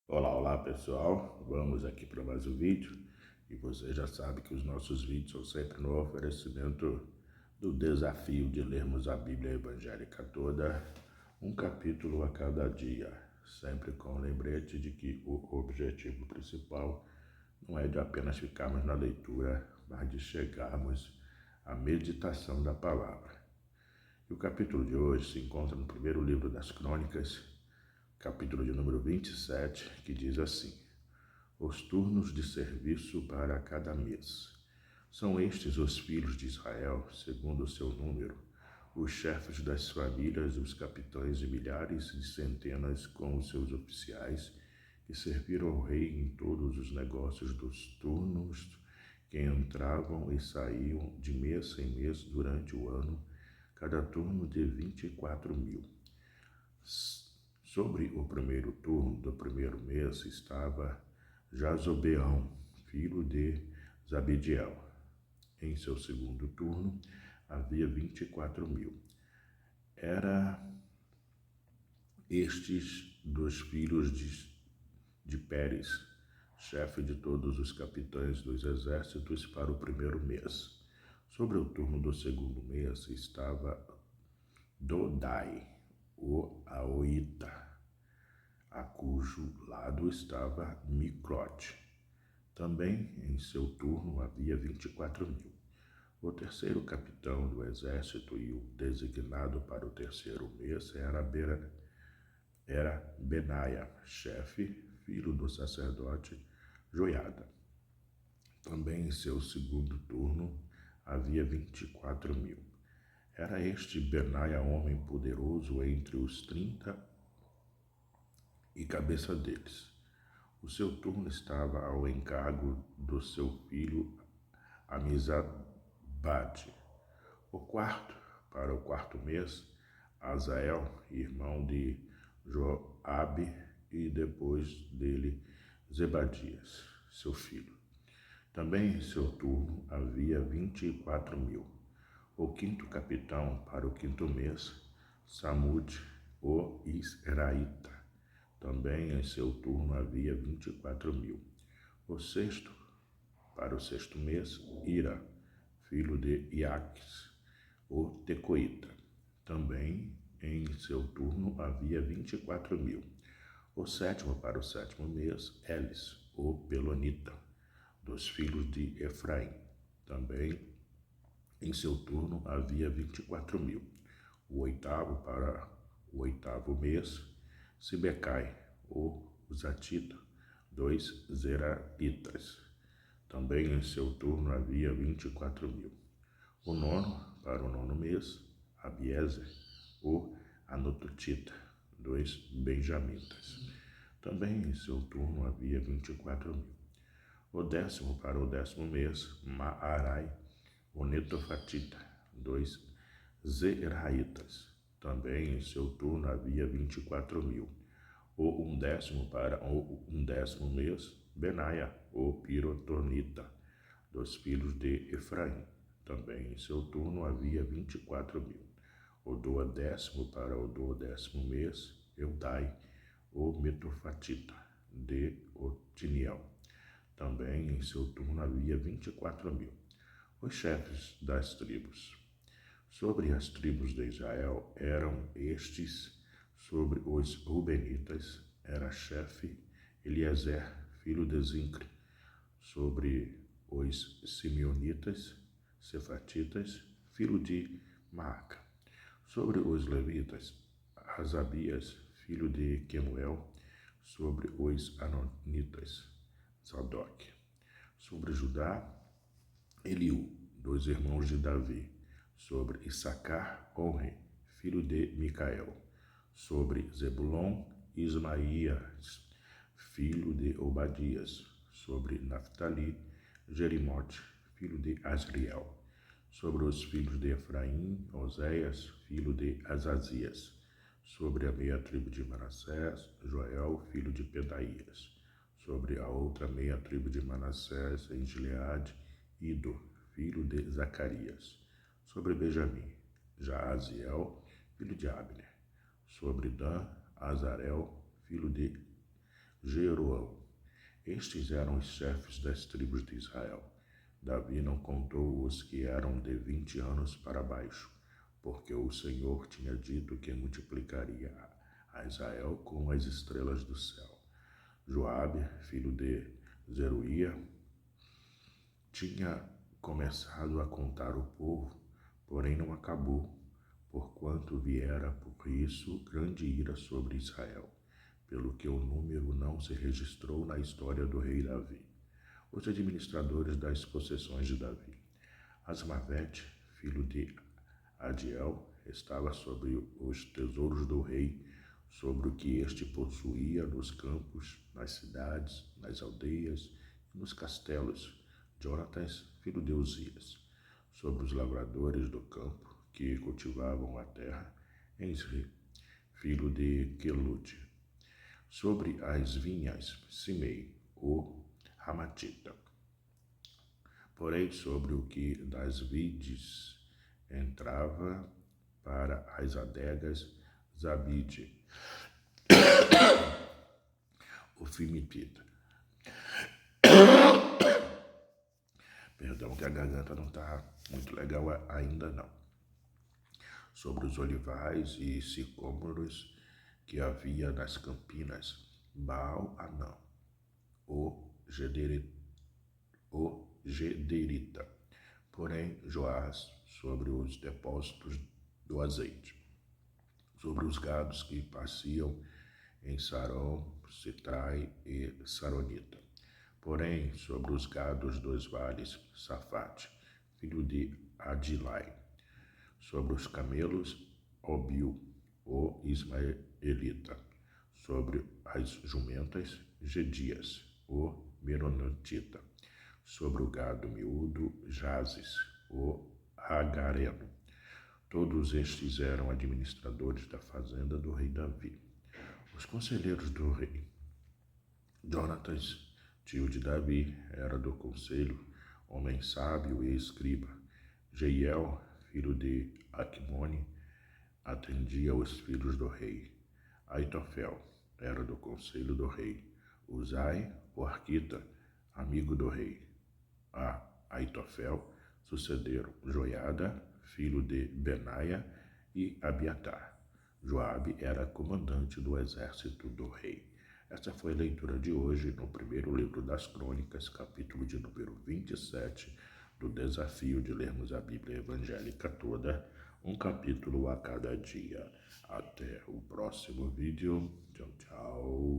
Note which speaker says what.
Speaker 1: Olá pessoal, vamos aqui para mais um vídeo e você já sabe que os nossos vídeos são sempre no oferecimento do desafio de lermos a Bíblia evangélica toda, um capítulo a cada dia, sempre com o lembrete de que o objetivo principal não é de apenas ficarmos na leitura, mas de chegarmos à meditação da palavra. E o capítulo de hoje se encontra no primeiro livro das Crônicas, capítulo de número 27, que diz assim: os turnos de serviço para cada mês. São estes os filhos de Israel, segundo o seu número, os chefes das famílias, os capitães de milhares e centenas com os seus oficiais, que serviram ao rei em todos os negócios dos turnos, que entravam e saíam de mês em mês durante o ano, cada turno de 24.000. Sobre o primeiro turno do primeiro mês estava Jazobeão, filho de Zabdiel. Em seu segundo turno havia 24.000. Era estes dos filhos de Pérez, chefe de todos os capitães dos exércitos para o primeiro mês. Sobre o turno do segundo mês estava Dodai, o Aoita, a cujo lado estava Microte. Também em seu turno havia 24.000. O terceiro capitão do exército e o designado para o terceiro mês era Benaia, chefe, filho do sacerdote Joiada. Também em seu segundo turno havia 24.000. Era este Benaia homem poderoso entre os 30 e cabeça deles. O seu turno estava ao encargo do seu filho Amizabade. Para o quarto mês, Azael, irmão de Joabe, e depois dele Zebadias, seu filho. Também em seu turno havia 24.000. O quinto capitão para o quinto mês, Samude, o Israelita. Também em seu turno havia 24.000. O sexto, para o sexto mês, Ira, filho de Iaques, o Tecoíta. Também em seu turno havia 24.000. O sétimo, para o sétimo mês, Elis, o Pelonita, dos filhos de Efraim. Também em seu turno havia 24.000. O oitavo, para o oitavo mês, Sibecai, o Zatita, dos Zeraitas. Também em seu turno havia 24.000. O nono, para o nono mês, Abiezer, o Anototita, dos Benjamitas. Também em seu turno havia 24.000. O décimo, para o décimo mês, Maarai, o Netofatita, dos Zeraitas. Também em seu turno havia 24.000. O undécimo, para o undécimo mês, Benaia, o Pirotonita, dos filhos de Efraim. Também em seu turno havia 24.000. O duodécimo, para o duodécimo mês, Eudai, o Metofatita, de Otiniel. Também em seu turno havia 24.000. Os chefes das tribos. Sobre as tribos de Israel eram estes: sobre os Rubenitas era chefe Eliezer, filho de Zincre. Sobre os Simeonitas, Cefatitas, filho de Maaca. Sobre os levitas, Asabias, filho de Quemuel. Sobre os Anonitas, Sadoc. Sobre Judá, Eliú, dos irmãos de Davi. Sobre Issacar, Onre, filho de Micael. Sobre Zebulon, Ismaías, filho de Obadias. Sobre Naftali, Jerimote, filho de Asriel. Sobre os filhos de Efraim, Oséias, filho de Azazias. Sobre a meia tribo de Manassés, Joel, filho de Pedaías. Sobre a outra meia tribo de Manassés, em Gileade, Ido, filho de Zacarias. Sobre Benjamim, Jaaziel, filho de Abner. Sobre Dan, Azarel, filho de Jeroão. Estes eram os chefes das tribos de Israel. Davi não contou os que eram de 20 anos para baixo, porque o Senhor tinha dito que multiplicaria a Israel como as estrelas do céu. Joabe, filho de Zeruia, tinha começado a contar o povo, porém não acabou, porquanto viera por isso grande ira sobre Israel, pelo que o número não se registrou na história do rei Davi. Os administradores das possessões de Davi. Asmavete, filho de Adiel, estava sobre os tesouros do rei, sobre o que este possuía nos campos, nas cidades, nas aldeias e nos castelos. Jonatas, filho de Uzias, sobre os lavradores do campo que cultivavam a terra. Enzri, filho de Quelude, sobre as vinhas. Simei, o Ramatita. Porém, sobre o que das vides entrava para as adegas, Zabide, o Fimitita. Perdão que a garganta não está muito legal ainda não. Sobre os olivais e sicômoros que havia nas campinas, Baal-Anã, o Gederita. Porém, Joás, sobre os depósitos do azeite, sobre os gados que passeam em Saron, Sitrai e Saronita. Porém, sobre os gados dos vales, Safate, filho de Adilai. Sobre os camelos, Obil, o Ismaelita. Sobre as jumentas, Gedias, o Meronotita. Sobre o gado miúdo, Jazes, o Agareno. Todos estes eram administradores da fazenda do rei Davi. Os conselheiros do rei. Jonatas, tio de Davi, era do conselho, homem sábio e escriba. Jeiel, filho de Acmone, atendia os filhos do rei. Aitofel era do conselho do rei. Uzai, o arquita, amigo do rei. A Aitofel sucederam Joiada, filho de Benaia, e Abiatar. Joabe era comandante do exército do rei. Essa foi a leitura de hoje no primeiro livro das Crônicas, capítulo de número 27, do desafio de lermos a Bíblia evangélica toda, um capítulo a cada dia. Até o próximo vídeo. Tchau, tchau.